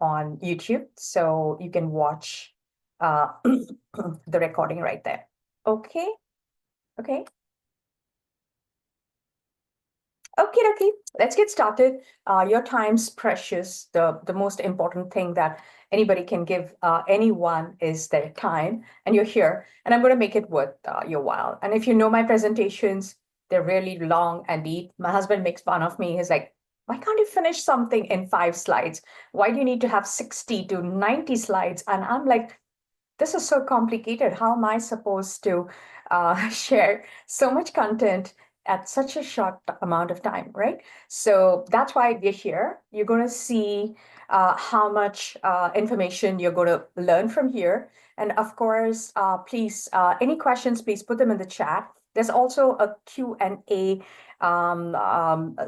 on YouTube, so you can watch the recording right there. Okay, okay. Okay, let's get started. Your time's precious. The most important thing that anybody can give anyone is their time, and you're here, and I'm going to make it worth your while. And if you know my presentations, they're really long and deep. My husband makes fun of me. He's like, "Why can't you finish something in 5 slides? Why do you need to have 60 to 90 slides?" And I'm like, this is so complicated. How am I supposed to share so much content at such a short amount of time, right? So that's why we're here. You're going to see how much information you're going to learn from here. And of course, please, any questions, please put them in the chat. There's also a Q&A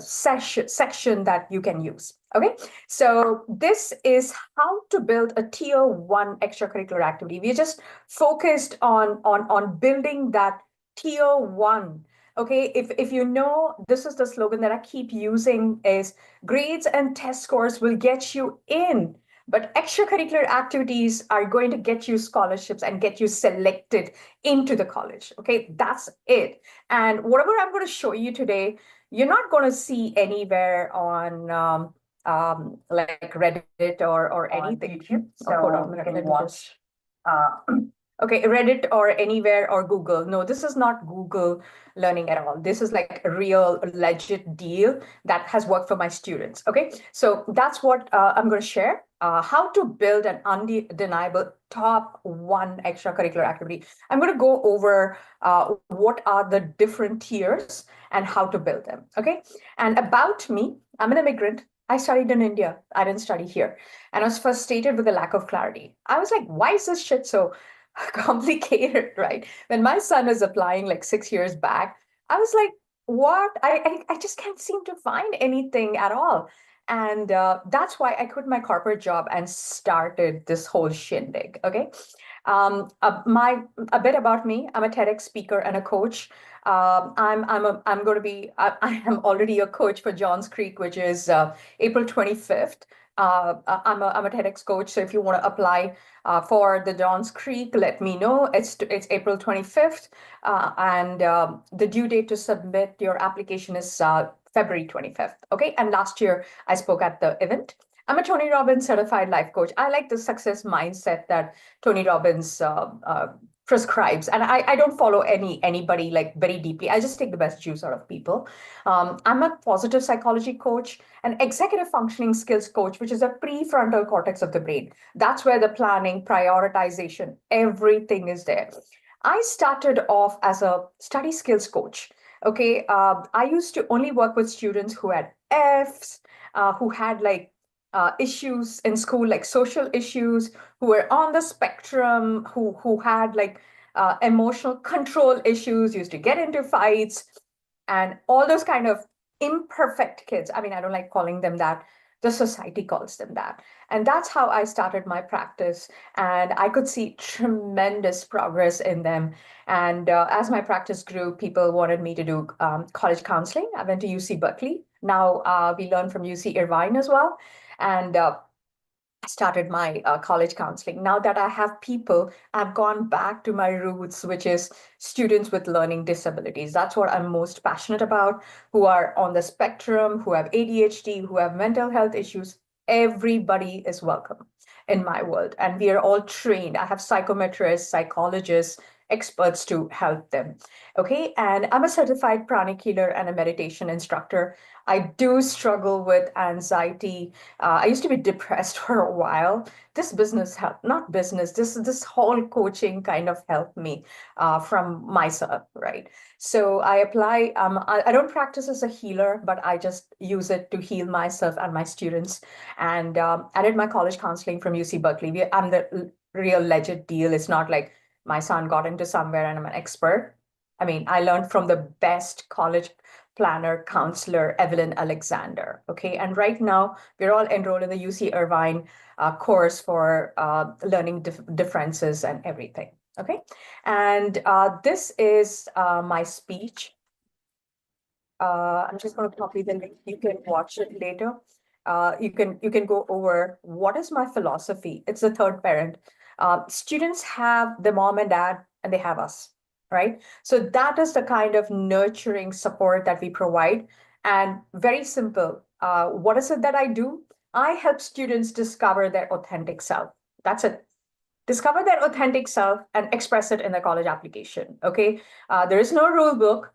section that you can use. Okay, so this is how to build a tier one extracurricular activity. We just focused on building that tier one. Okay, if you know, this is the slogan that I keep using is grades and test scores will get you in, but extracurricular activities are going to get you scholarships and get you selected into the college. Okay, that's it. And whatever I'm going to show you today, you're not going to see anywhere on like Reddit or anything. YouTube. So hold on, you can watch. Uh, okay, Reddit or anywhere or Google. No, this is not Google learning at all. This is like a real legit deal that has worked for my students. Okay, so that's what I'm going to share. How to build an undeniable top one extracurricular activity. I'm going to go over what are the different tiers and how to build them. Okay, and about me, I'm an immigrant. I studied in India. I didn't study here. And I was frustrated with the lack of clarity. I was like, why is this shit so complicated, right? When my son was applying like 6 years back, I was like, what? I just can't seem to find anything at all. And that's why I quit my corporate job and started this whole shindig. Okay. A bit about me. I'm a TEDx speaker and a coach. I'm going to be I am already a coach for Johns Creek, which is April 25th. I'm a TEDx coach, so if you want to apply for the Johns Creek, let me know. It's April 25th, and the due date to submit your application is February 25th. Okay, and last year I spoke at the event. I'm a Tony Robbins certified life coach. I like the success mindset that Tony Robbins prescribes, and I don't follow anybody like very deeply. I just take the best juice out of people. I'm a positive psychology coach, an executive functioning skills coach, which is a prefrontal cortex of the brain. That's where the planning, prioritization, everything is there. I started off as a study skills coach. Okay, I used to only work with students who had Fs, who had like issues in school, like social issues, who were on the spectrum, who had like emotional control issues, used to get into fights, and all those kind of imperfect kids. I mean, I don't like calling them that. The society calls them that. And that's how I started my practice. And I could see tremendous progress in them. And as my practice grew, people wanted me to do college counseling. I went to UC Berkeley. Now we learn from UC Irvine as well. And started my college counseling. Now that I have people, I've gone back to my roots, which is students with learning disabilities. That's what I'm most passionate about, who are on the spectrum, who have ADHD, who have mental health issues. Everybody is welcome in my world. And we are all trained. I have psychometrists, psychologists, experts to help them. Okay. And I'm a certified pranic healer and a meditation instructor. I do struggle with anxiety. I used to be depressed for a while. This business helped, not business, this whole coaching kind of helped me from myself, right? So I apply, I don't practice as a healer, but I just use it to heal myself and my students. And I did my college counseling from UC Berkeley. I'm the real legit deal. It's not like my son got into somewhere and I'm an expert. I mean, I learned from the best college planner, counselor, Evelyn Alexander. Okay, and right now we're all enrolled in the UC Irvine course for learning differences and everything. Okay, and this is my speech. I'm just going to copy the link. You can watch it later. You can go over what is my philosophy. It's the third parent. Students have the mom and dad, and they have us, right? So that is the kind of nurturing support that we provide. And very simple. What is it that I do? I help students discover their authentic self. That's it. Discover their authentic self and express it in the college application. Okay, there is no rule book.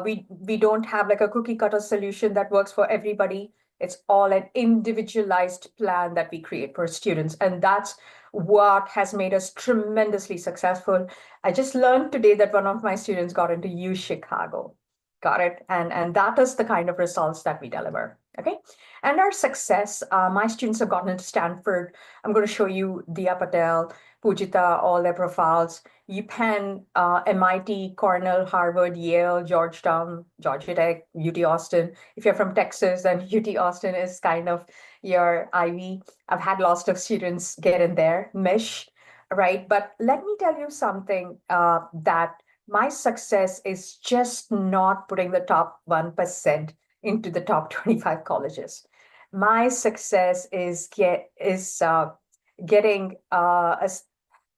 We don't have like a cookie cutter solution that works for everybody. It's all an individualized plan that we create for students, and that's what has made us tremendously successful. I just learned today that one of my students got into U Chicago. Got it. And that is the kind of results that we deliver. Okay. And our success, my students have gotten into Stanford. I'm going to show you Dia Patel, Pujita, all their profiles. UPenn, MIT, Cornell, Harvard, Yale, Georgetown, Georgia Tech, UT Austin. If you're from Texas, then UT Austin is kind of your Ivy. I've had lots of students get in there, Mish, right? But let me tell you something that my success is just not putting the top 1% into the top 25 colleges. My success is getting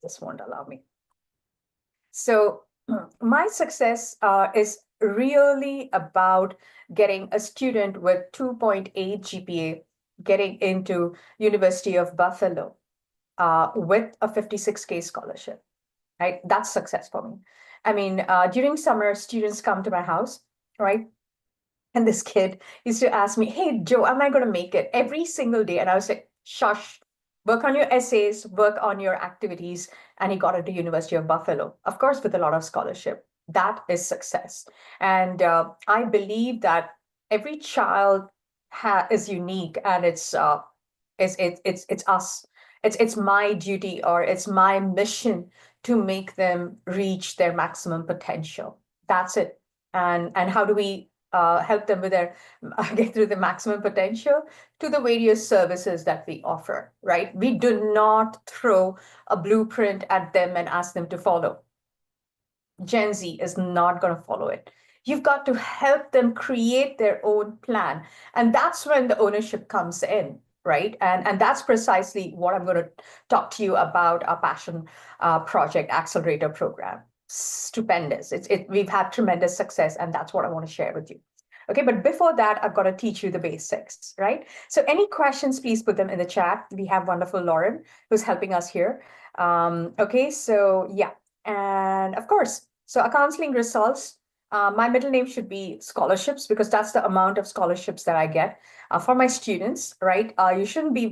this won't allow me. So my success is really about getting a student with 2.8 GPA getting into University of Buffalo with a 56K scholarship, right? That's success for me. I mean, during summer, students come to my house, right? And this kid used to ask me, "Hey, Joe, am I going to make it?" Every single day. And I was like, shush, work on your essays, work on your activities. And he got into University of Buffalo, of course, with a lot of scholarship. That is success. And I believe that every child is unique, and it's us. It's my duty, or it's my mission to make them reach their maximum potential. That's it. And how do we help them with their get through the maximum potential? To the various services that we offer, right? We do not throw a blueprint at them and ask them to follow. Gen Z is not going to follow it. You've got to help them create their own plan. And that's when the ownership comes in, right? And that's precisely what I'm going to talk to you about our passion project accelerator program. Stupendous. We've had tremendous success, and that's what I want to share with you. Okay, but before that, I've got to teach you the basics, right? So any questions, please put them in the chat. We have wonderful Lauren who's helping us here. Okay, so yeah. And of course, so our counseling results, my middle name should be scholarships, because that's the amount of scholarships that I get for my students, right? You shouldn't be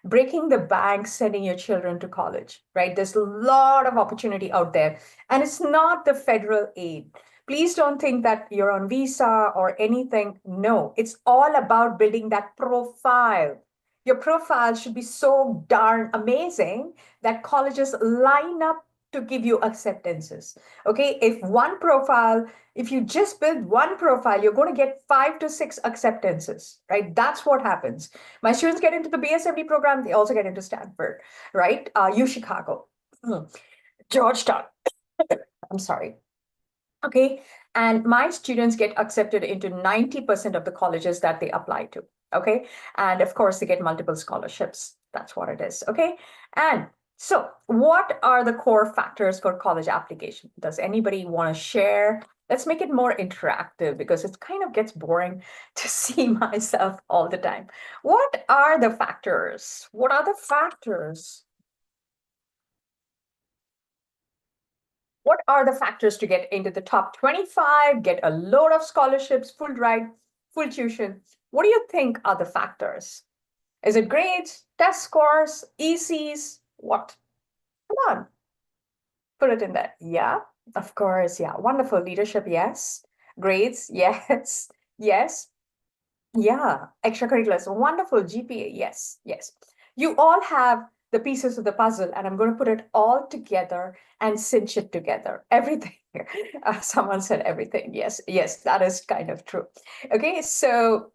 breaking the bank sending your children to college, right? There's a lot of opportunity out there, and it's not the federal aid. Please don't think that you're on visa or anything. No, it's all about building that profile. Your profile should be so darn amazing that colleges line up to give you acceptances. Okay, if you just build one profile, you're going to get 5 to 6 acceptances, right? That's what happens. My students get into the BSMD program, they also get into Stanford, right? U Chicago, Georgetown. I'm sorry. Okay, and my students get accepted into 90% of the colleges that they apply to. Okay, and of course, they get multiple scholarships. That's what it is. Okay, and so what are the core factors for college application? Does anybody want to share? Let's make it more interactive, because it kind of gets boring to see myself all the time. What are the factors? What are the factors? What are the factors to get into the top 25, get a load of scholarships, full ride, full tuition? What do you think are the factors? Is it grades, test scores, ECs? What? Come on, put it in there. Yeah, of course. Yeah, wonderful. Leadership, yes. Grades, yes. Yes. Yeah, extracurriculars, wonderful. GPA, yes, yes. You all have the pieces of the puzzle, and I'm going to put it all together and cinch it together. Everything. Someone said everything. Yes, yes, that is kind of true. Okay, so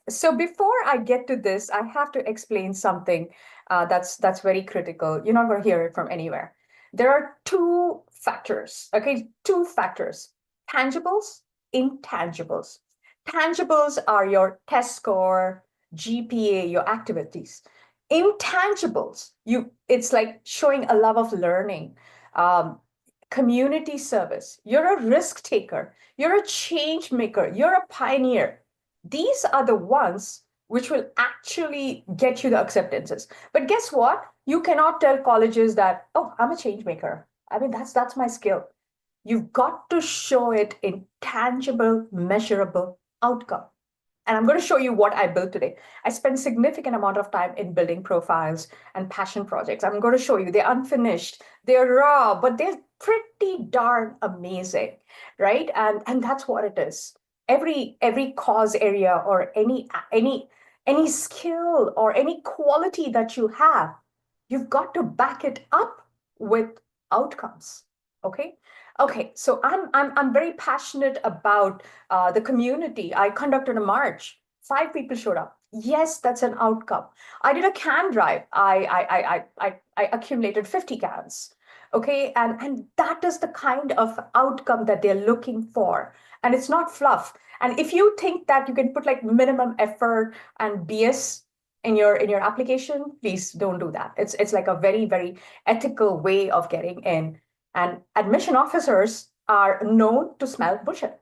so before I get to this, I have to explain something that's very critical. You're not going to hear it from anywhere. There are two factors. Okay, two factors: tangibles, intangibles. Tangibles are your test score, GPA, your activities. Intangibles, it's like showing a love of learning, um, community service. You're a risk taker, you're a change maker, you're a pioneer. These are the ones which will actually get you the acceptances. But guess what? You cannot tell colleges that, oh, I'm a change maker. I mean, that's my skill. You've got to show it in tangible, measurable outcome. And I'm going to show you what I built today. I spent significant amount of time in building profiles and passion projects. I'm going to show you they're unfinished, they're raw, but they're pretty darn amazing, right? And that's what it is. Every cause area or any skill or any quality that you have, you've got to back it up with outcomes. Okay. Okay, so I'm very passionate about the community. I conducted a march. 5 people showed up. Yes, that's an outcome. I did a can drive. I accumulated 50 cans. Okay, and that is the kind of outcome that they're looking for. And it's not fluff. And if you think that you can put like minimum effort and BS in your application, please don't do that. It's like a very, very ethical way of getting in. And admission officers are known to smell bullshit.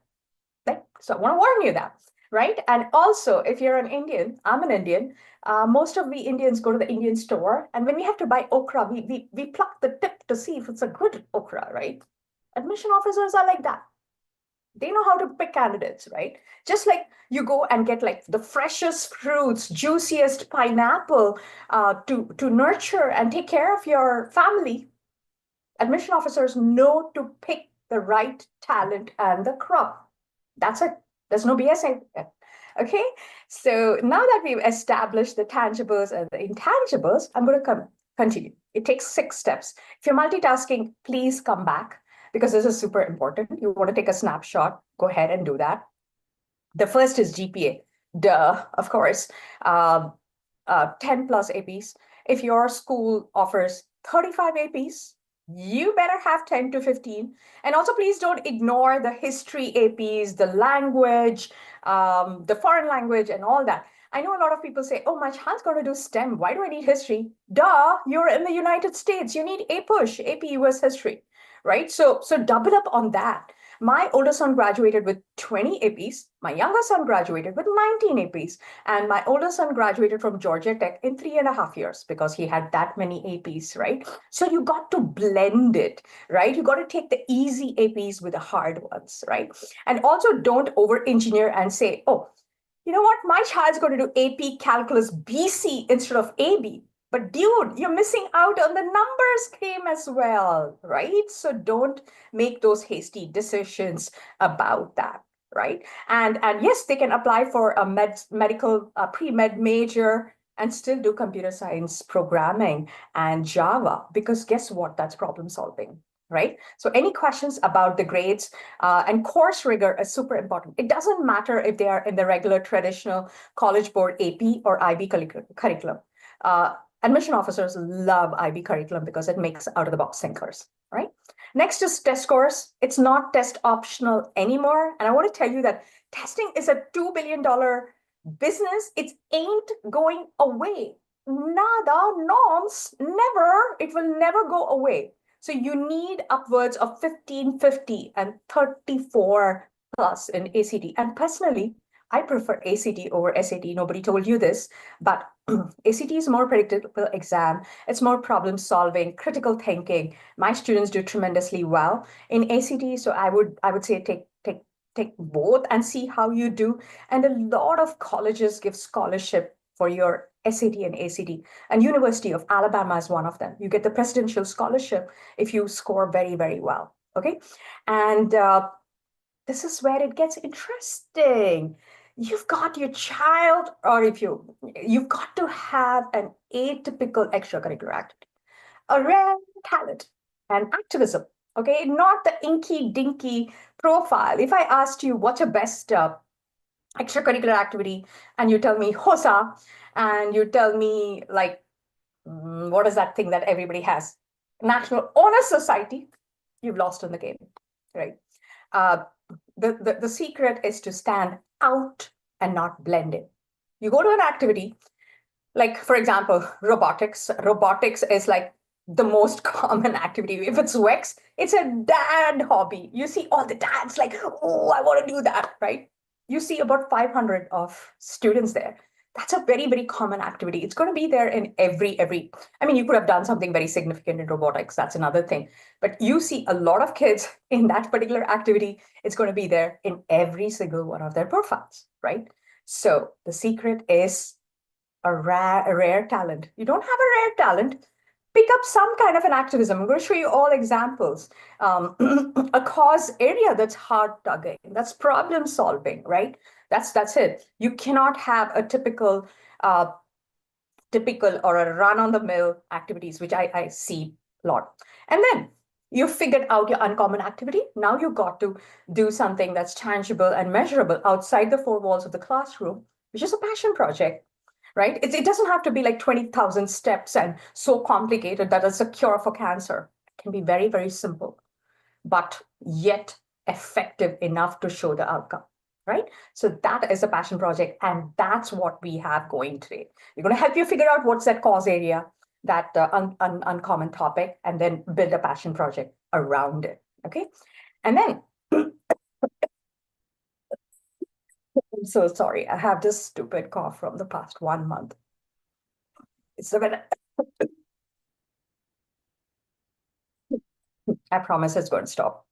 Right? So I want to warn you that, right? And also, if you're an Indian, I'm an Indian. Most of we Indians go to the Indian store, and when we have to buy okra, we pluck the tip to see if it's a good okra, right? Admission officers are like that. They know how to pick candidates, right? Just like you go and get like the freshest fruits, juiciest pineapple to nurture and take care of your family. Admission officers know to pick the right talent and the crop. That's it. There's no BS. Okay. So now that we've established the tangibles and the intangibles, I'm going to continue. It takes 6 steps. If you're multitasking, please come back because this is super important. You want to take a snapshot, go ahead and do that. The first is GPA. Duh, of course. 10 plus APs. If your school offers 35 APs, you better have 10 to 15. And also, please don't ignore the history APs, the language, the foreign language, and all that. I know a lot of people say, oh, my child's going to do STEM. Why do I need history? Duh, you're in the United States. You need APUSH, AP US history, right? So double up on that. My older son graduated with 20 APs. My younger son graduated with 19 APs. And my older son graduated from Georgia Tech in 3.5 years because he had that many APs, right? So you got to blend it, right? You got to take the easy APs with the hard ones, right? And also don't over engineer and say, oh, you know what? My child's going to do AP Calculus BC instead of AB. But dude, you're missing out on the numbers game as well, right? So don't make those hasty decisions about that, right? And yes, they can apply for a medical pre-med major and still do computer science programming and Java because guess what? That's problem solving. Right? So any questions about the grades and course rigor is super important. It doesn't matter if they are in the regular traditional College Board AP or IB curriculum. Admission officers love IB curriculum because it makes out of the box thinkers, right? Next is test scores. It's not test optional anymore. And I want to tell you that testing is a $2 billion business. It ain't going away. Nada, nonce, never. It will never go away. So you need upwards of 1550 and 34 plus in ACT. And personally, I prefer ACT over SAT. Nobody told you this, but ACT is more predictable exam. It's more problem solving, critical thinking. My students do tremendously well in ACT. So I would say take both and see how you do. And a lot of colleges give scholarship for your SAT and ACT. And University of Alabama is one of them. You get the presidential scholarship if you score very, very well. Okay. And this is where it gets interesting. You've got your child, or if you've got to have an atypical extracurricular activity, a rare talent and activism. Okay, not the inky dinky profile. If I asked you what's your best extracurricular activity, and you tell me HOSA, and you tell me like what is that thing that everybody has? National Honor Society, you've lost in the game, right? the secret is to stand out and not blend in. You go to an activity, like for example, robotics. Robotics is like the most common activity. If it's UX, it's a dad hobby. You see all the dads like, oh, I want to do that, right? You see about 500 of students there. That's a very, very common activity. It's going to be there in every. I mean, you could have done something very significant in robotics. That's another thing. But you see a lot of kids in that particular activity. It's going to be there in every single one of their profiles, right? So the secret is a rare talent. You don't have a rare talent, pick up some kind of an activism. I'm going to show you all examples. A cause area that's hard tugging, that's problem solving, right? That's it. You cannot have a uh, typical or a run on the mill activities, which I see a lot. And then you figured out your uncommon activity. Now you got to do something that's tangible and measurable outside the four walls of the classroom, which is a passion project, right? It doesn't have to be like 20,000 steps and so complicated that it's a cure for cancer. It can be very, very simple, but yet effective enough to show the outcome, right? So that is a passion project, and that's what we have going today. We're going to help you figure out what's that cause area, that uncommon topic, and then build a passion project around it, okay? And then, I'm so sorry, I have this stupid cough from the past 1 month. It's a I promise it's going to stop.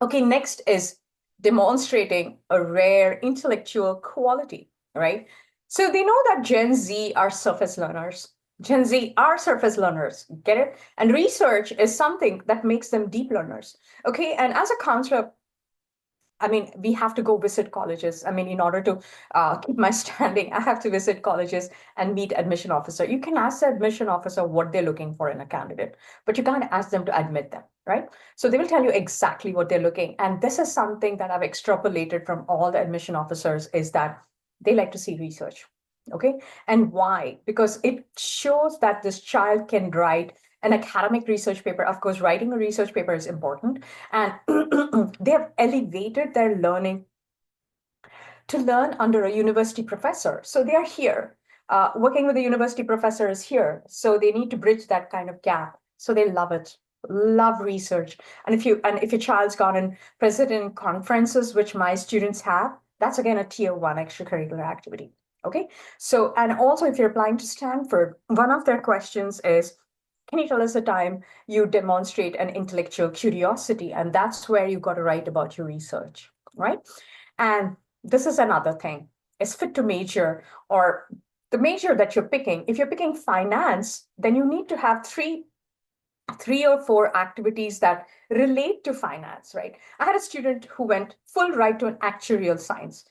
Okay, next is demonstrating a rare intellectual quality, right? So they know that Gen Z are surface learners. Gen Z are surface learners, get it? And research is something that makes them deep learners. Okay, and as a counselor, I mean, we have to go visit colleges. I mean, in order to keep my standing, I have to visit colleges and meet admission officer. You can ask the admission officer what they're looking for in a candidate, but you can't ask them to admit them, right? So they will tell you exactly what they're looking. And this is something that I've extrapolated from all the admission officers is that they like to see research. Okay. And why? Because it shows that this child can write an academic research paper. Of course, writing a research paper is important. And they have elevated their learning to learn under a university professor. So they are here. Working with a university professor is here. So they need to bridge that kind of gap. So they love it, love research. And if your child's gone in president conferences, which my students have, that's again a tier one extracurricular activity. Okay. So, and also if you're applying to Stanford, one of their questions is, can you tell us a time you demonstrate an intellectual curiosity? And that's where you got to write about your research, right? And this is another thing. It's fit to major or the major that you're picking. If you're picking finance, then you need to have three or four activities that relate to finance, right? I had a student who went full right to an actuarial science,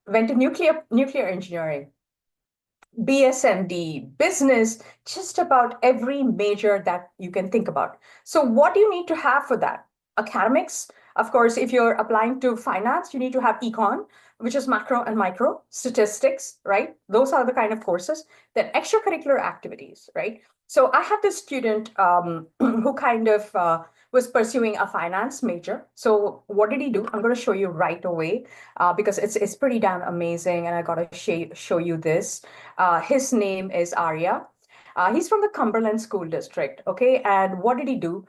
went to nuclear engineering, BSMD, business, just about every major that you can think about. So what do you need to have for that? Academics, of course, if you're applying to finance, you need to have econ, which is macro and micro, statistics, right? Those are the kind of courses. Then extracurricular activities, right? So I had this student who kind of was pursuing a finance major. So what did he do? I'm going to show you right away because it's pretty damn amazing, and I got to show you this. His name is Arya. He's from the Cumberland School District. Okay, and what did he do?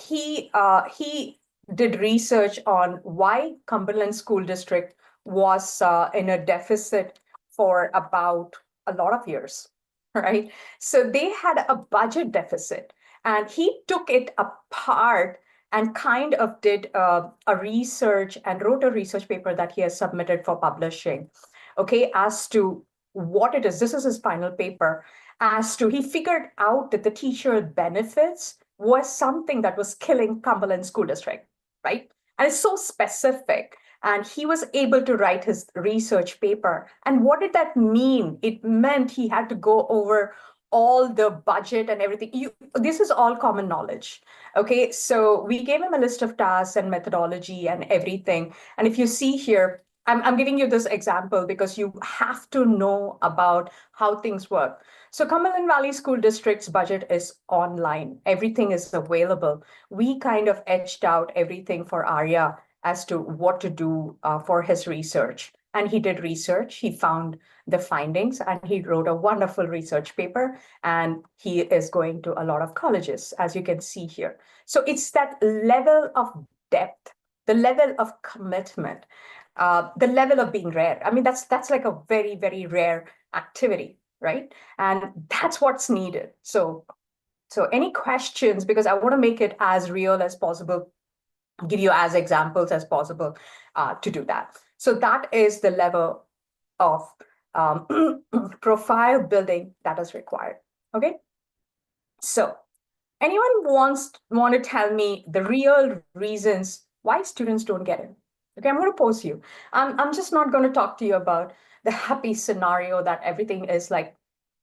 He did research on why Cumberland School District was in a deficit for about a lot of years, right? So they had a budget deficit, and he took it apart and kind of did a research and wrote a research paper that he has submitted for publishing, okay, as to what it is. This is his final paper. As to, he figured out that the teacher benefits was something that was killing Cumberland School District, right? And it's so specific. And he was able to write his research paper. And what did that mean? It meant he had to go over all the budget and everything. This is all common knowledge. Okay, so we gave him a list of tasks and methodology and everything. And if you see here, I'm giving you this example because you have to know about how things work. So Cumberland Valley School District's budget is online. Everything is available. We kind of etched out everything for Arya as to what to do for his research. And he did research. He found the findings and he wrote a wonderful research paper. And he is going to a lot of colleges, as you can see here. So it's that level of depth, the level of commitment, the level of being rare. I mean, that's like a very, very rare activity, right? And that's what's needed. So any questions, because I want to make it as real as possible, give you as examples as possible to do that. So that is the level of profile building that is required. Okay. So anyone want to tell me the real reasons why students don't get in? Okay, I'm going to pose you. I'm just not going to talk to you about the happy scenario that everything is like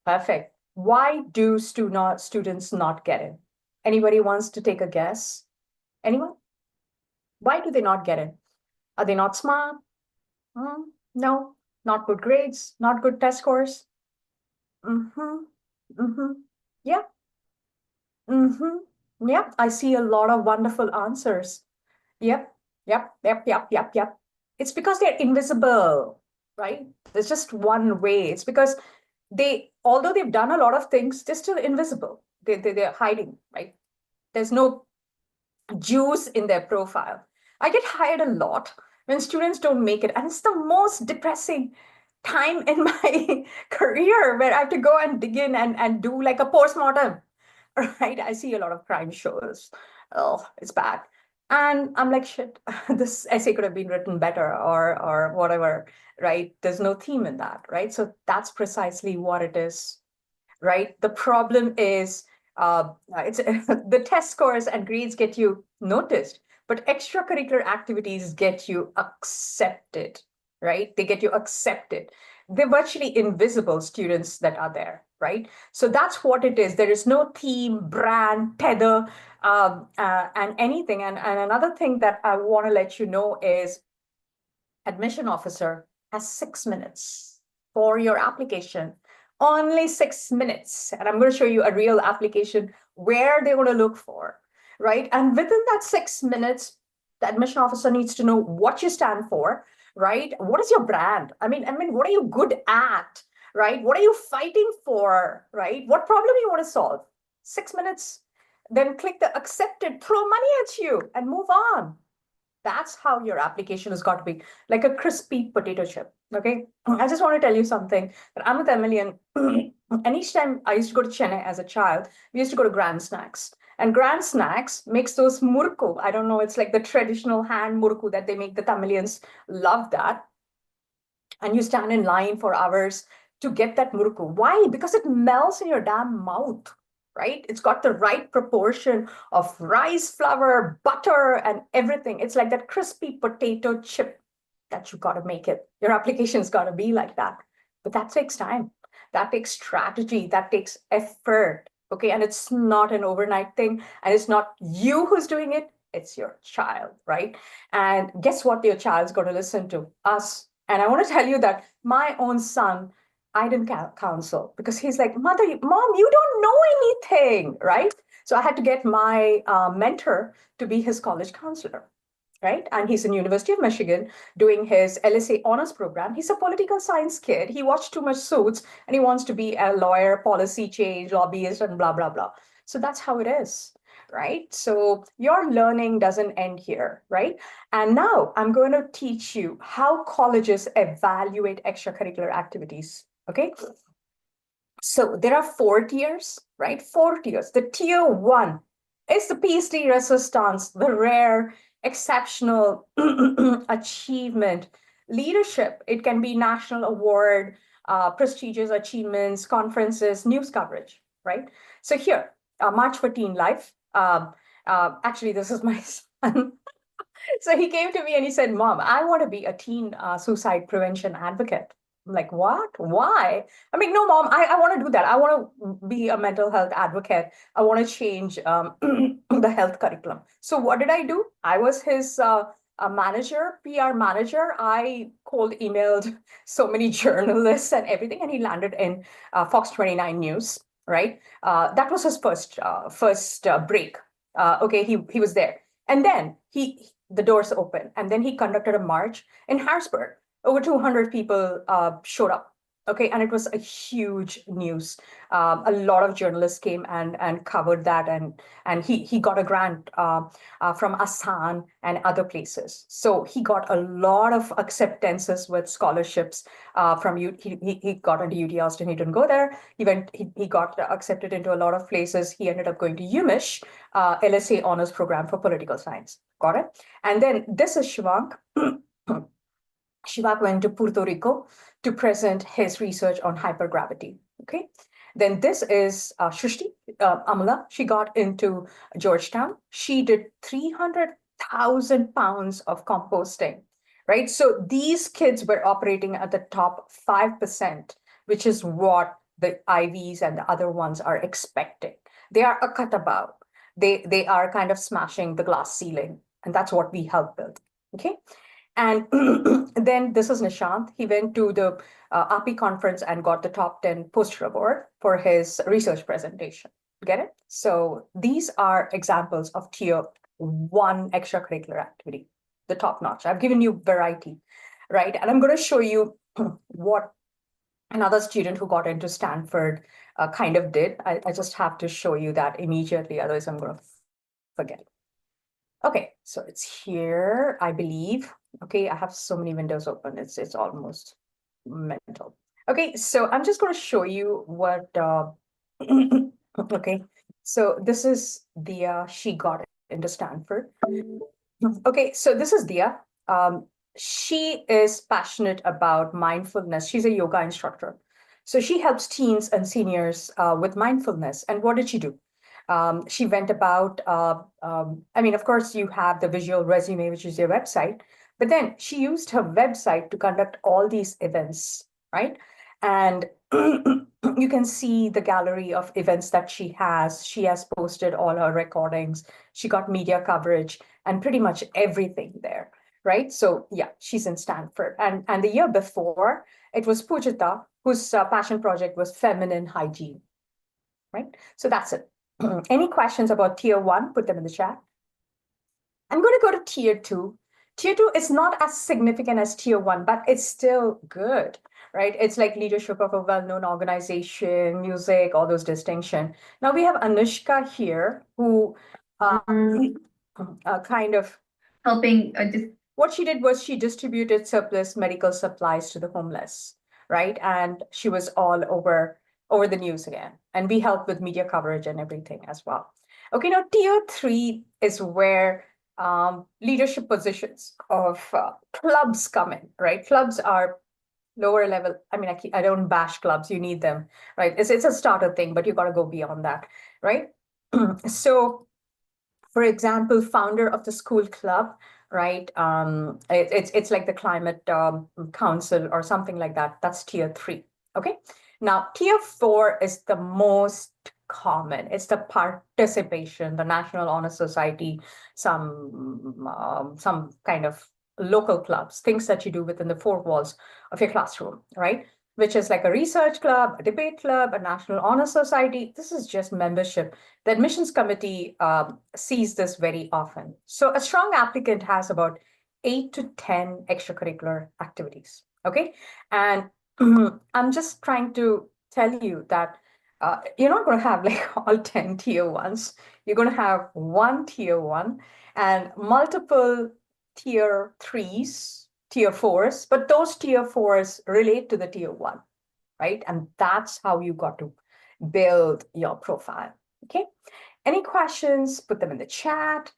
perfect. Why do students not get in? Anybody wants to take a guess? Anyone? Why do they not get in? Are they not smart? No, not good grades, not good test scores. Mm-hmm. Mm-hmm. Yeah. Mm-hmm. Yeah. I see a lot of wonderful answers. Yep. Yep. Yep. Yep. Yep. Yep. It's because they're invisible, right? There's just one way. It's because although they've done a lot of things, they're still invisible. They're hiding, right? There's no juice in their profile. I get hired a lot when students don't make it, and it's the most depressing time in my career where I have to go and dig in and do like a postmortem, right? I see a lot of crime shows. Oh, it's bad. And I'm like, shit, this essay could have been written better or whatever, right? There's no theme in that, right? So that's precisely what it is, right? The problem is it's the test scores and grades get you noticed, but extracurricular activities get you accepted, right? They get you accepted. They're virtually invisible students that are there, right? So that's what it is. There is no theme, brand, tether, and anything. And another thing that I want to let you know is admission officer has 6 minutes for your application. Only 6 minutes. And I'm going to show you a real application where they want to look for, right? And within that 6 minutes, the admission officer needs to know what you stand for, right? What is your brand? I mean, what are you good at, right? What are you fighting for, right? What problem you want to solve? 6 minutes. Then click the accepted, throw money at you and move on. That's how your application has got to be, like a crispy potato chip. Okay. I just want to tell you something that I'm a Tamilian. And each time I used to go to Chennai as a child, we used to go to Grand Snacks. And Grand Snacks makes those murku. I don't know, it's like the traditional hand murku that they make. The Tamilians love that. And you stand in line for hours to get that murku. Why? Because it melts in your damn mouth, right? It's got the right proportion of rice flour, butter, and everything. It's like that crispy potato chip that you got to make it. Your application's got to be like that. But that takes time. That takes strategy. That takes effort. Okay. And it's not an overnight thing. And it's not you who's doing it. It's your child, right? And guess what your child's going to listen to? Us. And I want to tell you that my own son, I didn't counsel because he's like, Mom, you don't know anything, right? So I had to get my mentor to be his college counselor, right? And he's in University of Michigan doing his LSA honors program. He's a political science kid. He watched too much Suits and he wants to be a lawyer, policy change, lobbyist, and blah, blah, blah. So that's how it is, right? So your learning doesn't end here, right? And now I'm going to teach you how colleges evaluate extracurricular activities, okay? So there are 4 tiers, right? 4 tiers. The tier one is the piece de resistance, the rare, exceptional achievement. Leadership, it can be national award, prestigious achievements, conferences, news coverage, right? So here, March 14 Life. Actually, this is my son. So he came to me and he said, Mom, I want to be a teen suicide prevention advocate. I'm like, what? Why? I mean, no, Mom, I want to do that. I want to be a mental health advocate. I want to change the health curriculum. So what did I do? I was his a manager, PR manager. I cold emailed so many journalists and everything, and he landed in Fox 29 News, right? That was his first break. Okay, he was there. And then the doors opened, and then he conducted a march in Harrisburg. Over 200 people showed up. Okay, and it was a huge news. A lot of journalists came and covered that, and he got a grant from Asan and other places. So he got a lot of acceptances with scholarships from U. He got into UT Austin. He didn't go there. He got accepted into a lot of places. He ended up going to UMich, LSA Honors Program for Political Science. Got it? And then this is Shivank. Shivank went to Puerto Rico to present his research on hypergravity. Okay. Then this is Shushti Amala. She got into Georgetown. She did 300,000 pounds of composting, right? So these kids were operating at the top 5%, which is what the IVs and the other ones are expecting. They are a cut above. They are kind of smashing the glass ceiling, and that's what we help build. Okay. And then this is Nishant. He went to the API conference and got the top 10 poster award for his research presentation. Get it? So these are examples of tier 1 extracurricular activity, the top notch. I've given you variety, right? And I'm going to show you what another student who got into Stanford kind of did. I just have to show you that immediately, otherwise I'm going to forget. Okay, so it's here, I believe. Okay, I have so many windows open. It's almost mental. Okay, so I'm just going to show you what. Okay, so this is Dia. She got into Stanford. Okay, so this is Dia. She is passionate about mindfulness. She's a yoga instructor. So she helps teens and seniors with mindfulness. And what did she do? She went about, I mean, of course, you have the visual resume, which is your website, but then she used her website to conduct all these events, right? And you can see the gallery of events that she has. She has posted all her recordings. She got media coverage and pretty much everything there, right? So yeah, she's in Stanford. And the year before, it was Pujita, whose passion project was feminine hygiene, right? So that's it. Any questions about tier 1? Put them in the chat. I'm going to go to tier 2. Tier 2 is not as significant as tier 1, but it's still good, right? It's like leadership of a well-known organization, music, all those distinction. Now we have Anushka here, who kind of helping. What she did was she distributed surplus medical supplies to the homeless, right? And she was all over the news again. And we help with media coverage and everything as well. Okay, now tier 3 is where leadership positions of clubs come in, right? Clubs are lower level. I mean, I don't bash clubs. You need them, right? It's a starter thing, but you got to go beyond that, right? So, for example, founder of the school club, right? It's like the climate council or something like that. That's tier 3. Okay. Now, tier 4 is the most common. It's the participation, the National Honor Society, some kind of local clubs, things that you do within the 4 walls of your classroom, right? Which is like a research club, a debate club, a National Honor Society. This is just membership. The admissions committee sees this very often. So a strong applicant has about 8 to 10 extracurricular activities, okay? And I'm just trying to tell you that you're not going to have like all 10 tier 1s. You're going to have one tier 1 and multiple tier 3s, tier 4s, but those tier 4s relate to the tier 1, right? And that's how you got to build your profile, okay? Any questions, put them in the chat.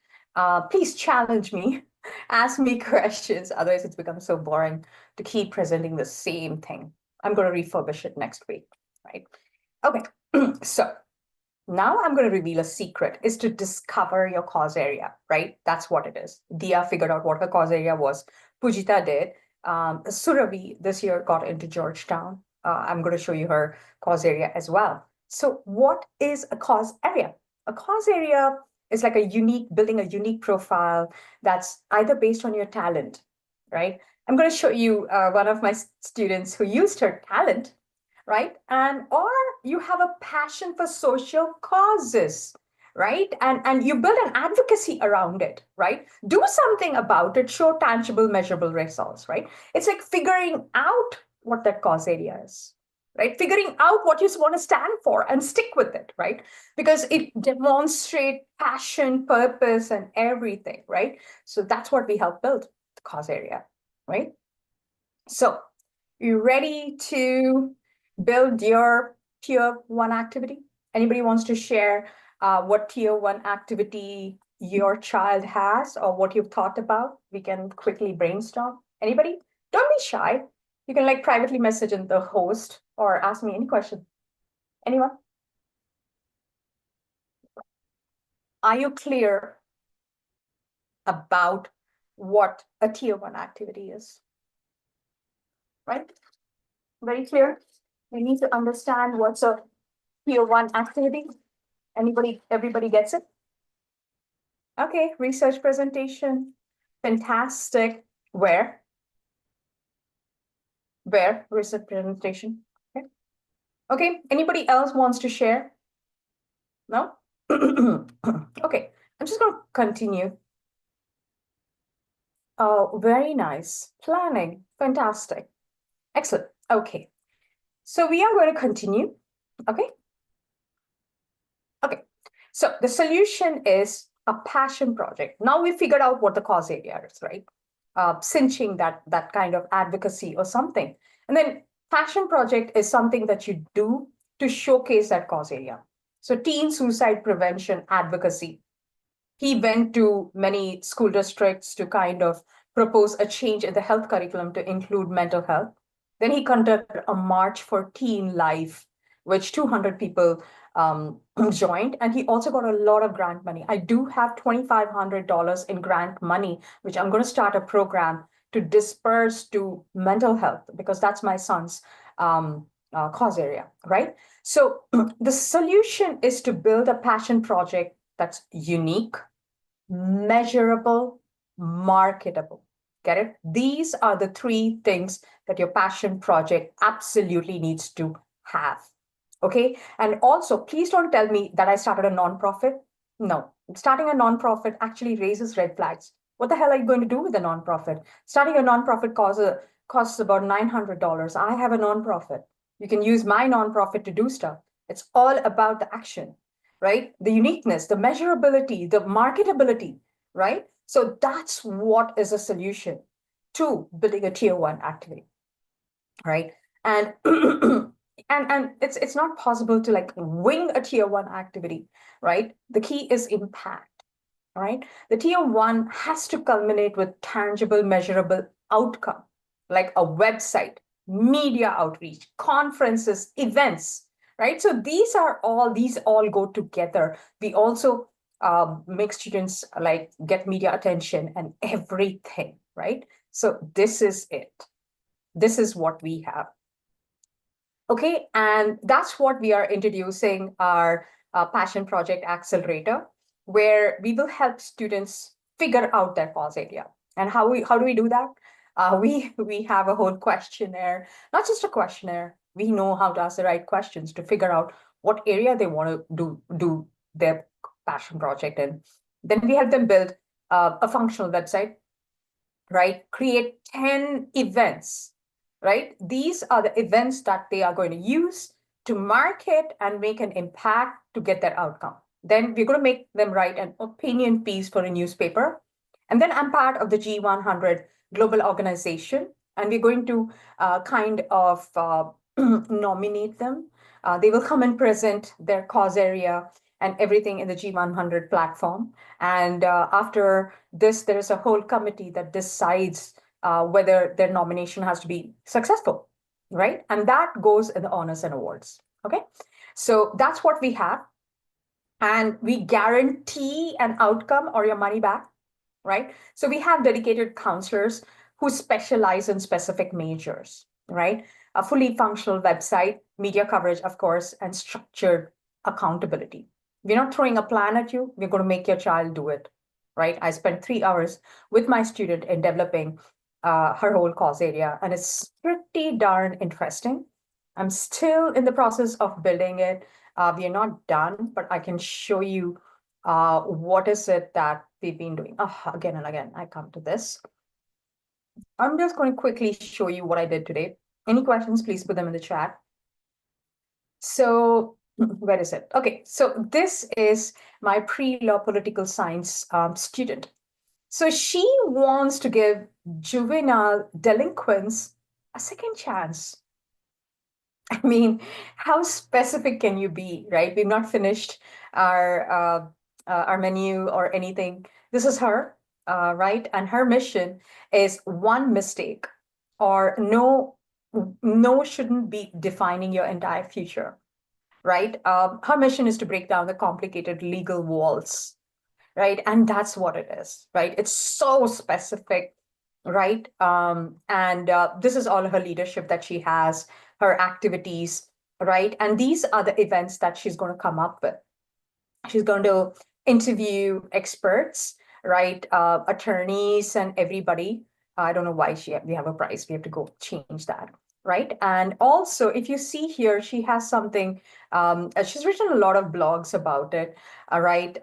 Please challenge me, ask me questions. Otherwise, it's become so boring to keep presenting the same thing. I'm going to refurbish it next week, right? Okay, so now I'm going to reveal a secret, is to discover your cause area, right? That's what it is. Dia figured out what her cause area was. Pujita did. Suravi this year got into Georgetown. I'm going to show you her cause area as well. So what is a cause area? A cause area is like building a unique profile that's either based on your talent, right? I'm going to show you one of my students who used her talent, right? And or you have a passion for social causes, right? And you build an advocacy around it, right? Do something about it, show tangible, measurable results, right? It's like figuring out what that cause area is, right? Figuring out what you want to stand for and stick with it, right? Because it demonstrates passion, purpose, and everything, right? So that's what we help build the cause area, right? So you ready to build your tier one activity? Anybody wants to share what tier one activity your child has or what you've thought about? We can quickly brainstorm. Anybody? Don't be shy. You can like privately message in the host or ask me any question. Anyone? Are you clear about what a tier one activity is? Right? Very clear? We need to understand what's a tier one activity. Everybody gets it? Okay, research presentation. Fantastic. Where? Where? Research presentation. Okay. Okay, anybody else wants to share? No? Okay, I'm just going to continue. Oh, very nice. Planning. Fantastic. Excellent. Okay. So we are going to continue. Okay. Okay. So the solution is a passion project. Now we figured out what the cause area is, right? Cinching that kind of advocacy or something. And then passion project is something that you do to showcase that cause area. So teen suicide prevention advocacy. He went to many school districts to kind of propose a change in the health curriculum to include mental health. Then he conducted a March for Teen Life, which 200 people joined, and he also got a lot of grant money. I do have $2,500 in grant money, which I'm going to start a program to disperse to mental health because that's my son's cause area, right? So the solution is to build a passion project that's unique, measurable, marketable. Get it? These are the three things that your passion project absolutely needs to have. Okay. And also, please don't tell me that I started a nonprofit. No, starting a nonprofit actually raises red flags. What the hell are you going to do with a nonprofit? Starting a nonprofit costs about $900. I have a nonprofit. You can use my nonprofit to do stuff. It's all about the action, right? The uniqueness, the measurability, the marketability, right? So that's what is a solution to building a tier one activity, right? And and it's not possible to like wing a tier one activity, right? The key is impact, right? The tier one has to culminate with tangible, measurable outcome, like a website, media outreach, conferences, events, right? So these all go together. We also make students like get media attention and everything, right? So this is it. This is what we have. Okay, and that's what we are introducing our Passion Project Accelerator, where we will help students figure out their cause area. And how do we do that? We have a whole questionnaire, not just a questionnaire. We know how to ask the right questions to figure out what area they want to do their passion project in. Then we help them build a functional website, right? Create 10 events, right? These are the events that they are going to use to market and make an impact to get their outcome. Then we're going to make them write an opinion piece for a newspaper. And then I'm part of the G100 global organization, and we're going to kind of nominate them. They will come and present their cause area and everything in the G100 platform. And after this, there is a whole committee that decides whether their nomination has to be successful, right? And that goes in the honors and awards. Okay, so that's what we have. And we guarantee an outcome or your money back, right? So we have dedicated counselors who specialize in specific majors, right? A fully functional website, media coverage, of course, and structured accountability. We're not throwing a plan at you. We're going to make your child do it, right? I spent 3 hours with my student in developing her whole course area, and it's pretty darn interesting. I'm still in the process of building it. We are not done, but I can show you what is it that we've been doing. Again and again, I come to this. I'm just going to quickly show you what I did today. Any questions, please put them in the chat. So where is it? Okay, so this is my pre-law political science student. So she wants to give juvenile delinquents a second chance. I mean, how specific can you be, right? We've not finished our menu or anything. This is her, right? And her mission is one mistake or no shouldn't be defining your entire future, right? Her mission is to break down the complicated legal walls, right? And that's what it is, right? It's so specific, right? And this is all her leadership that she has, her activities, right? And these are the events that she's going to come up with. She's going to interview experts, right? Attorneys and everybody. I don't know why we have a price. We have to go change that, right? And also, if you see here, she has something. She's written a lot of blogs about it. Right?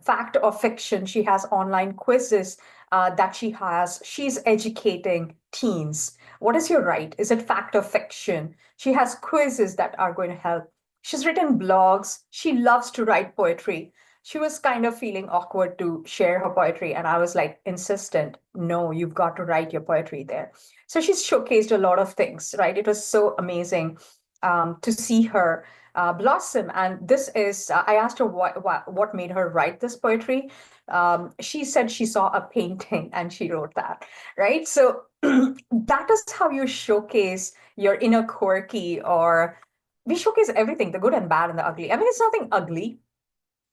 Fact or fiction. She has online quizzes that she has. She's educating teens. What is your right? Is it fact or fiction? She has quizzes that are going to help. She's written blogs. She loves to write poetry. She was kind of feeling awkward to share her poetry. And I was like insistent, no, you've got to write your poetry there. So she's showcased a lot of things, right? It was so amazing to see her blossom. And this is, I asked her what made her write this poetry. She said she saw a painting and she wrote that, right? So that is how you showcase your inner quirky, or we showcase everything, the good and bad and the ugly. I mean, it's nothing ugly,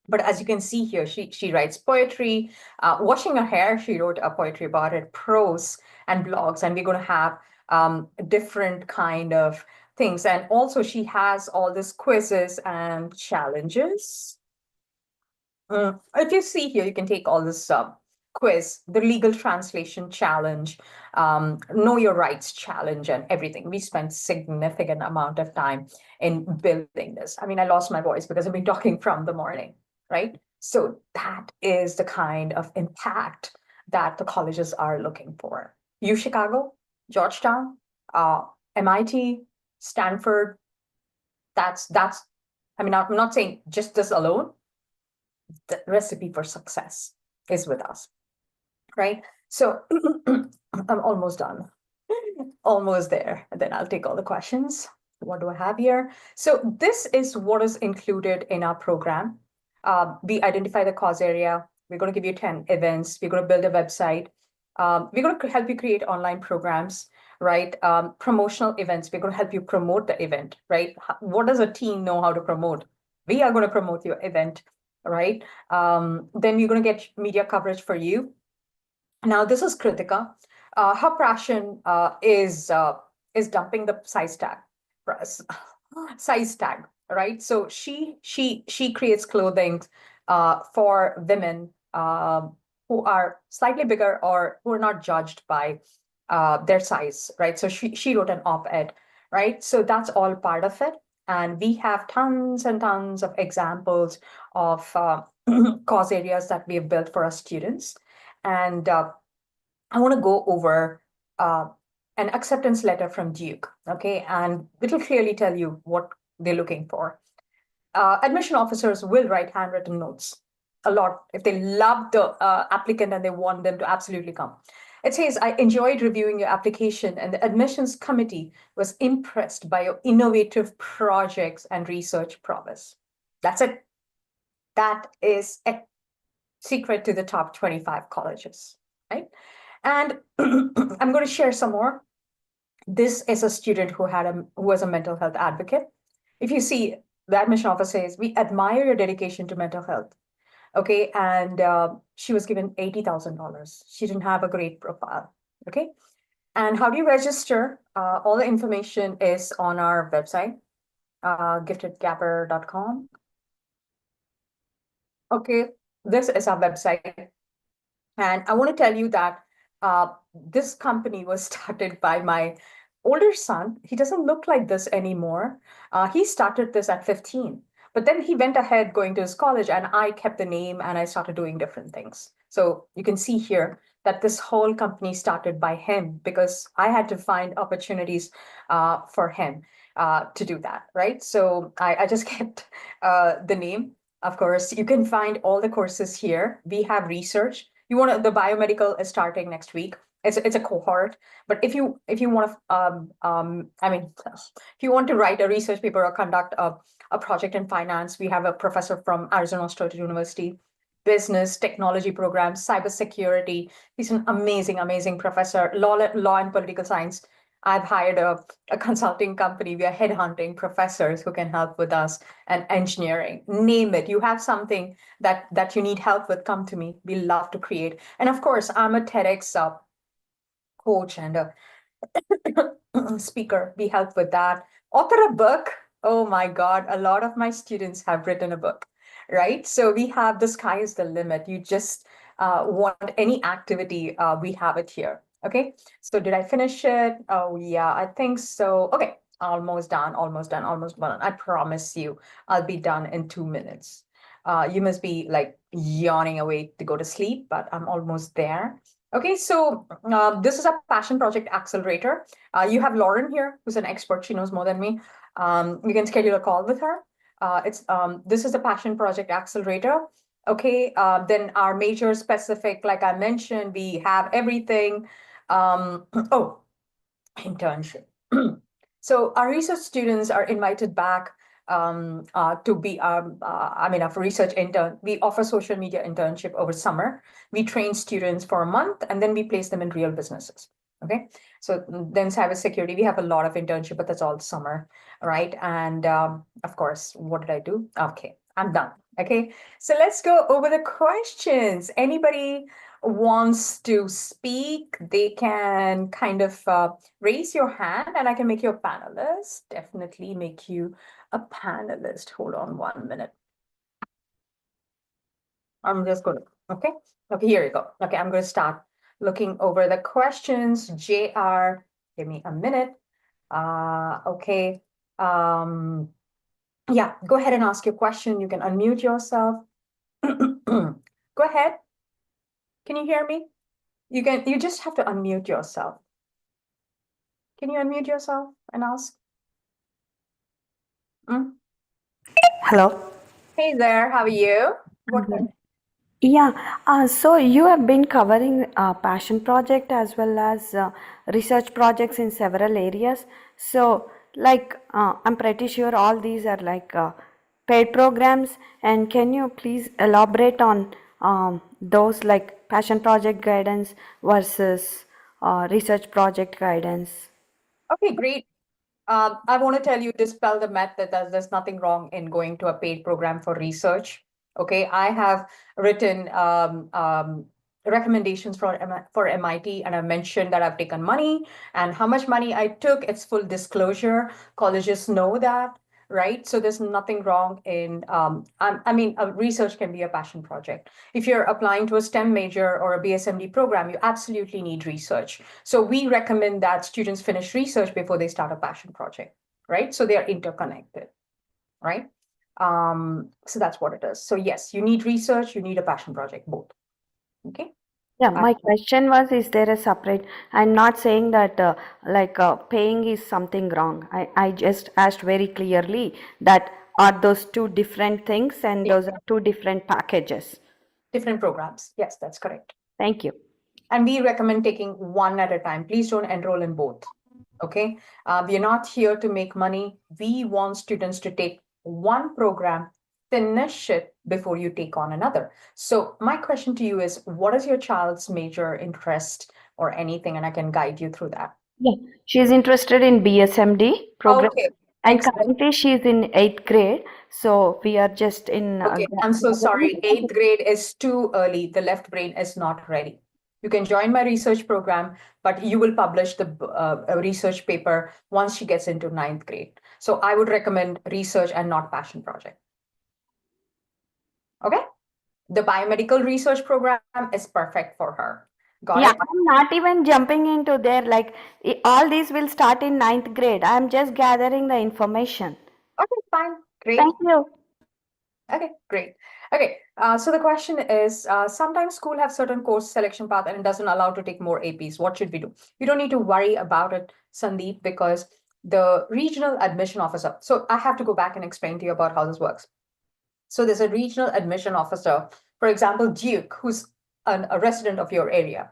but as you can see here, she writes poetry. Washing her hair, she wrote a poetry about it, prose and blogs, and we're going to have different kind of things. And also she has all these quizzes and challenges. If you see here, you can take all this quiz, the legal translation challenge, know your rights challenge, and everything. We spent significant amount of time in building this. I mean, I lost my voice because I've been talking from the morning, right? So that is the kind of impact that the colleges are looking for. U Chicago, Georgetown, MIT, Stanford. That's. I mean, I'm not saying just this alone. The recipe for success is with us, right? So I'm almost done, almost there. And then I'll take all the questions. What do I have here? So this is what is included in our program. We identify the cause area. We're going to give you 10 events. We're going to build a website. We're going to help you create online programs, right? Promotional events. We're going to help you promote the event, right? What does a team know how to promote? We are going to promote your event, right? Then we're going to get media coverage for you. Now, this is Kritika. Her passion is dumping the size tag, right? So she creates clothing for women who are slightly bigger or who are not judged by their size, right? So she wrote an op-ed, right? So that's all part of it. And we have tons and tons of examples of cause areas that we have built for our students. And I want to go over an acceptance letter from Duke, okay? And it'll clearly tell you what they're looking for. Admission officers will write handwritten notes a lot if they love the applicant and they want them to absolutely come. It says, I enjoyed reviewing your application and the admissions committee was impressed by your innovative projects and research prowess. That's it. That is a secret to the top 25 colleges, right? And I'm going to share some more. This is a student who was a mental health advocate. If you see, the admission officer says, we admire your dedication to mental health. Okay, and she was given $80,000. She didn't have a great profile. Okay, and how do you register? All the information is on our website, giftedgapper.com. Okay, this is our website. And I want to tell you that this company was started by my older son. He doesn't look like this anymore. He started this at 15, but then he went ahead going to his college, and I kept the name and I started doing different things. So you can see here that this whole company started by him because I had to find opportunities for him to do that, right? So I just kept the name. Of course, you can find all the courses here. We have research. You want to, the biomedical is starting next week. It's a cohort, but if you want to I mean if you want to write a research paper or conduct a project in finance, we have a professor from Arizona State University, business technology programs, cybersecurity. He's an amazing professor. Law and political science. I've hired a consulting company. We are headhunting professors who can help with us, and engineering. Name it. You have something that you need help with, come to me. We love to create. And of course, I'm a TEDx coach and a speaker. We help with that. Author a book. Oh my God, a lot of my students have written a book, right? So we have the sky is the limit. You just want any activity, we have it here. Okay. So did I finish it? Oh yeah, I think so. Okay. Almost done, almost done, almost done. I promise you, I'll be done in 2 minutes. You must be like yawning away to go to sleep, but I'm almost there. Okay, so this is a passion project accelerator. You have Lauren here, who's an expert. She knows more than me. You can schedule a call with her. It's This is the passion project accelerator. Okay, then our major specific, like I mentioned, we have everything. Oh, internship. So our research students are invited back to be, a research intern. We offer social media internship over summer. We train students for a month and then we place them in real businesses. Okay. So then cybersecurity, we have a lot of internship, but that's all summer, right? And of course, what did I do? Okay, I'm done. Okay. So let's go over the questions. Anybody wants to speak, they can kind of raise your hand and I can make you a panelist. Definitely make you a panelist. Hold on 1 minute. I'm just going to, okay. Okay, here you go. Okay, I'm going to start looking over the questions. JR, give me a minute. Okay. Yeah, go ahead and ask your question. You can unmute yourself. Go ahead. Can you hear me? You just have to unmute yourself. Can you unmute yourself and ask? Mm? Hello. Hey there, how are you? I'm What good. Yeah, so you have been covering passion project as well as research projects in several areas. So, I'm pretty sure all these are paid programs. And can you please elaborate on those like passion project guidance versus research project guidance? Okay, great. I want to tell you, dispel the myth that there's nothing wrong in going to a paid program for research. Okay, I have written recommendations for MIT, and I mentioned that I've taken money and how much money I took. It's full disclosure. Colleges know that, right? So there's nothing wrong in, research can be a passion project. If you're applying to a STEM major or a BSMD program, you absolutely need research. So we recommend that students finish research before they start a passion project, right? So they are interconnected, right? So that's what it is. So yes, you need research, you need a passion project, both. Okay. Yeah, Uh, my question was, is there a separate? I'm not saying that paying is something wrong. I just asked very clearly that are those two different things and yeah, those are two different packages. different programs. Yes, that's correct. Thank you. And we recommend taking one at a time. Please don't enroll in both. Okay. We are not here to make money. We want students to take one program, finish it before you take on another. So my question to you is, what is your child's major interest or anything? And I can guide you through that. Yeah, she is interested in BSMD program Okay. and Excellent. currently she is in eighth grade. So we are just in. Okay, I'm so sorry. Eighth grade is too early. The left brain is not ready. You can join my research program, but you will publish the a research paper once she gets into ninth grade. So I would recommend research and not passion project. Okay? The biomedical research program is perfect for her. Got Yeah, it? I'm not even jumping into there. Like all these will start in ninth grade. I'm just gathering the information. Okay, fine. Great. Thank you. Okay, great. Okay, so the question is, sometimes school have certain course selection path and it doesn't allow to take more APs. What should we do? You don't need to worry about it, Sandeep, because the regional admission officer. So I have to go back and explain to you about how this works. So there's a regional admission officer, for example, Duke, who's a resident of your area,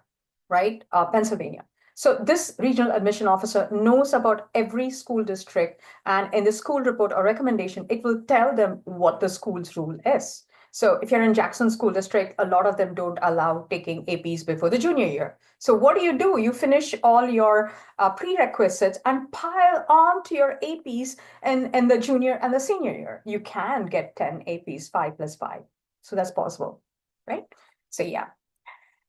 right? Pennsylvania. So this regional admission officer knows about every school district, and in the school report or recommendation, it will tell them what the school's rule is. So if you're in Jackson School District, a lot of them don't allow taking APs before the junior year. So what do? You finish all your prerequisites and pile on to your APs in the junior and the senior year. You can get 10 APs, 5 plus 5. So that's possible, right? So yeah.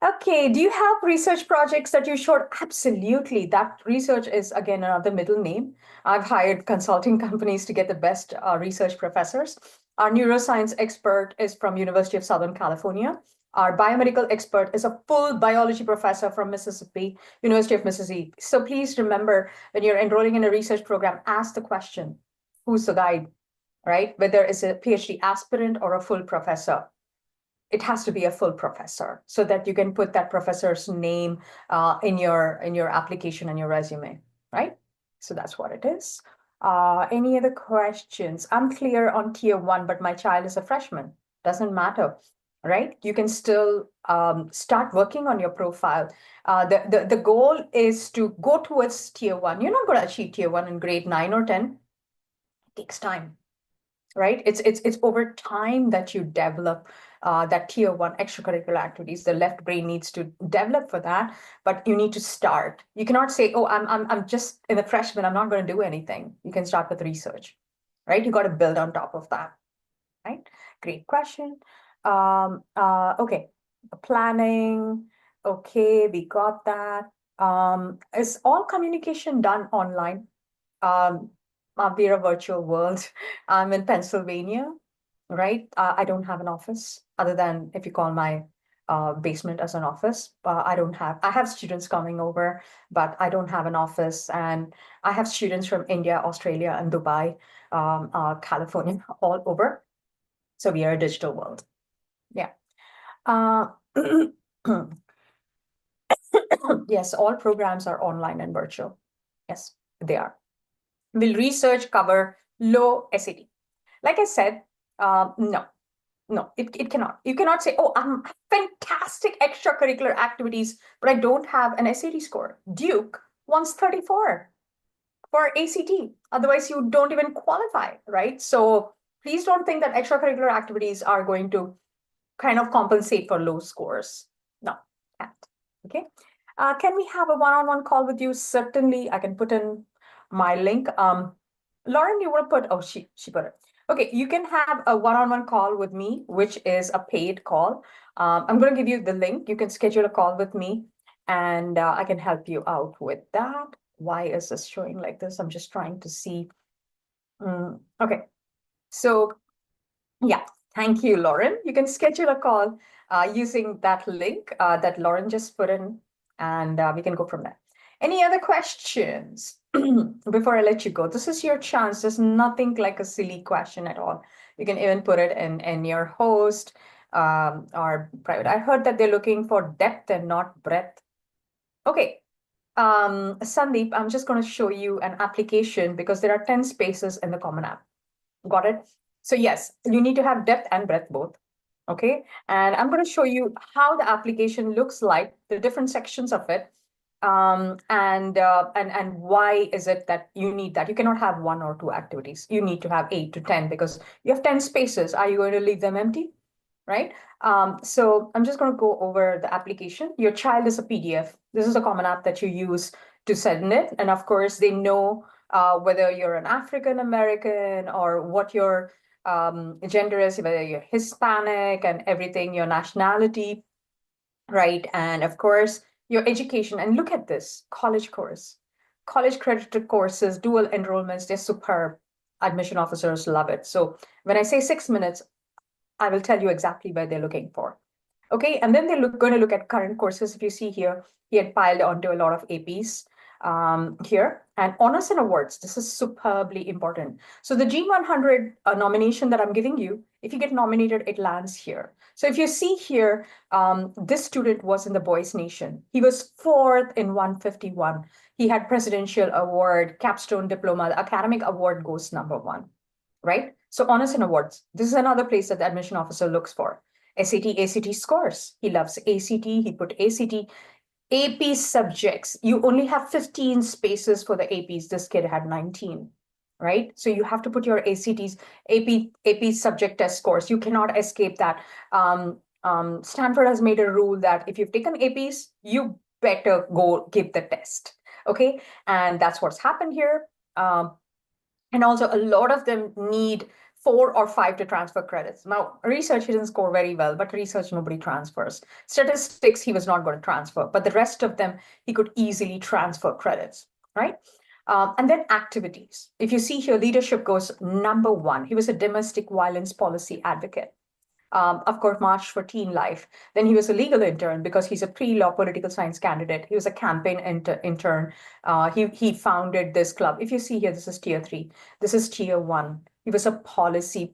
Okay, do you have research projects that you showed? Absolutely. That research is, again, another middle name. I've hired consulting companies to get the best research professors. Our neuroscience expert is from University of Southern California. Our biomedical expert is a full biology professor from Mississippi, University of Mississippi. So please remember, when you're enrolling in a research program, ask the question, who's the guide, right? Whether it's a PhD aspirant or a full professor, it has to be a full professor so that you can put that professor's name in your application and your resume, right? So that's what it is. Any other questions? I'm clear on tier one, but my child is a freshman. Doesn't matter, right? You can still start working on your profile. The goal is to go towards tier one. You're not going to achieve tier one in grade 9 or 10. It takes time, right? It's over time that you develop that tier one extracurricular activities. The left brain needs to develop for that, but you need to start. You cannot say, "Oh, I'm just in the freshman. I'm not going to do anything." You can start with research, right? You got to build on top of that, right? Great question. Okay, planning. Okay, we got that. Is all communication done online? Um, we're a virtual world. I'm in Pennsylvania, right? I don't have an office other than if you call my basement as an office. I have students coming over, but I don't have an office. And I have students from India, Australia, and Dubai, California, all over. So we are a digital world. Yeah. Uh, yes, all programs are online and virtual. Yes, they are. Will research cover low SAT? Like I said, no, no, it cannot. You cannot say, oh, I'm fantastic extracurricular activities, but I don't have an SAT score. Duke wants 34 for ACT. Otherwise, you don't even qualify, right? So please don't think that extracurricular activities are going to kind of compensate for low scores. No, can't. Okay. Can we have a one-on-one call with you? Certainly, I can put in my link. Lauren, you want to put, oh, she put it. Okay, you can have a one-on-one call with me, which is a paid call. I'm going to give you the link. You can schedule a call with me and I can help you out with that. Why is this showing like this? I'm just trying to see. Okay, so yeah, thank you, Lauren. You can schedule a call using that link that Lauren just put in, and we can go from there. Any other questions before I let you go? This is your chance. There's nothing like a silly question at all. You can even put it in your host or private. I heard that they're looking for depth and not breadth. Okay. Sandeep, I'm just going to show you an application because there are 10 spaces in the Common App. Got it? So yes, you need to have depth and breadth both. Okay. And I'm going to show you how the application looks like, the different sections of it. And why is it that you need that? You cannot have one or two activities. You need to have 8 to 10 because you have 10 spaces. Are you going to leave them empty? Right? So I'm just going to go over the application. Your child is a PDF. This is a Common App that you use to send it. And of course, they know whether you're an African American or what your gender is, whether you're Hispanic and everything, your nationality, right? And of course, your education. And look at this college course, college credited courses, dual enrollments, they're superb. Admission officers love it. So when I say 6 minutes, I will tell you exactly where they're looking for. Okay, and then they're going to look at current courses. If you see here, he had piled onto a lot of APs here. And honors and awards, this is superbly important. So the G100 nomination that I'm giving you, if you get nominated, it lands here. So if you see here, this student was in the Boys Nation. He was fourth in 151. He had presidential award, capstone diploma, the academic award goes number one, right? So honors and awards, this is another place that the admission officer looks for. SAT, ACT scores. He loves ACT. He put ACT. AP subjects. You only have 15 spaces for the APs. This kid had 19, right? So you have to put your ACTs, AP subject test scores. You cannot escape that. Stanford has made a rule that if you've taken APs, you better go give the test. Okay, and that's what's happened here. And also a lot of them need 4 or 5 to transfer credits. Now, research he didn't score very well, but research nobody transfers. Statistics he was not going to transfer, but the rest of them he could easily transfer credits, right? And then activities. If you see here, leadership goes number one. He was a domestic violence policy advocate. Of course, March for Teen Life. Then he was a legal intern because he's a pre-law political science candidate. He was a campaign intern. He founded this club. If you see here, this is tier 3. This is tier 1. He was a policy,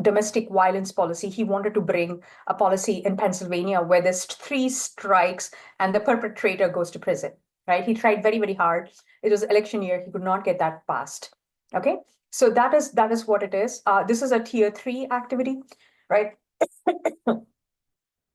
domestic violence policy. He wanted to bring a policy in Pennsylvania where there's 3 strikes and the perpetrator goes to prison, right? He tried very, very hard. It was election year. He could not get that passed. Okay. So that is what it is. This is a tier 3 activity, right?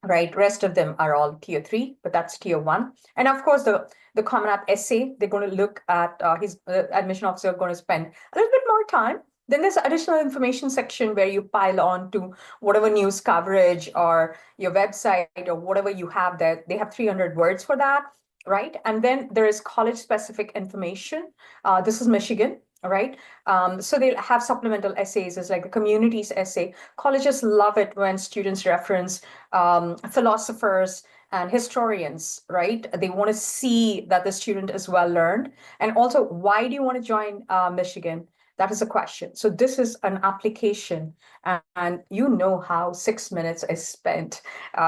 Right. Rest of them are all tier 3, but that's tier 1. And of course, the Common App essay, they're going to look at his admission officer going to spend a little bit more time. Then there's additional information section where you pile on to whatever news coverage or your website or whatever you have there. They have 300 words for that, right? And then there is college specific information. This is Michigan. All right. So they'll have supplemental essays, it's like the communities essay. Colleges love it when students reference philosophers and historians, right? They want to see that the student is well learned. And also, why do you want to join Michigan? That is a question. So this is an application, and you know how 6 minutes is spent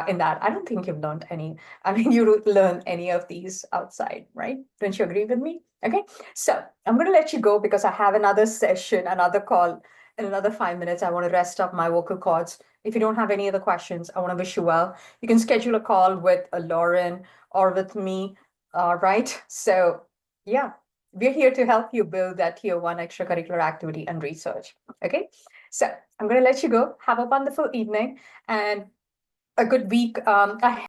in that. I don't think you've learned any. I mean, you learn any of these outside, right? Don't you agree with me? Okay. So I'm going to let you go because I have another session, another call in another 5 minutes. I want to rest up my vocal cords. If you don't have any other questions, I want to wish you well. You can schedule a call with Lauren or with me, right? So yeah, we're here to help you build that tier 1 extracurricular activity and research. Okay, so I'm going to let you go. Have a wonderful evening and a good week ahead.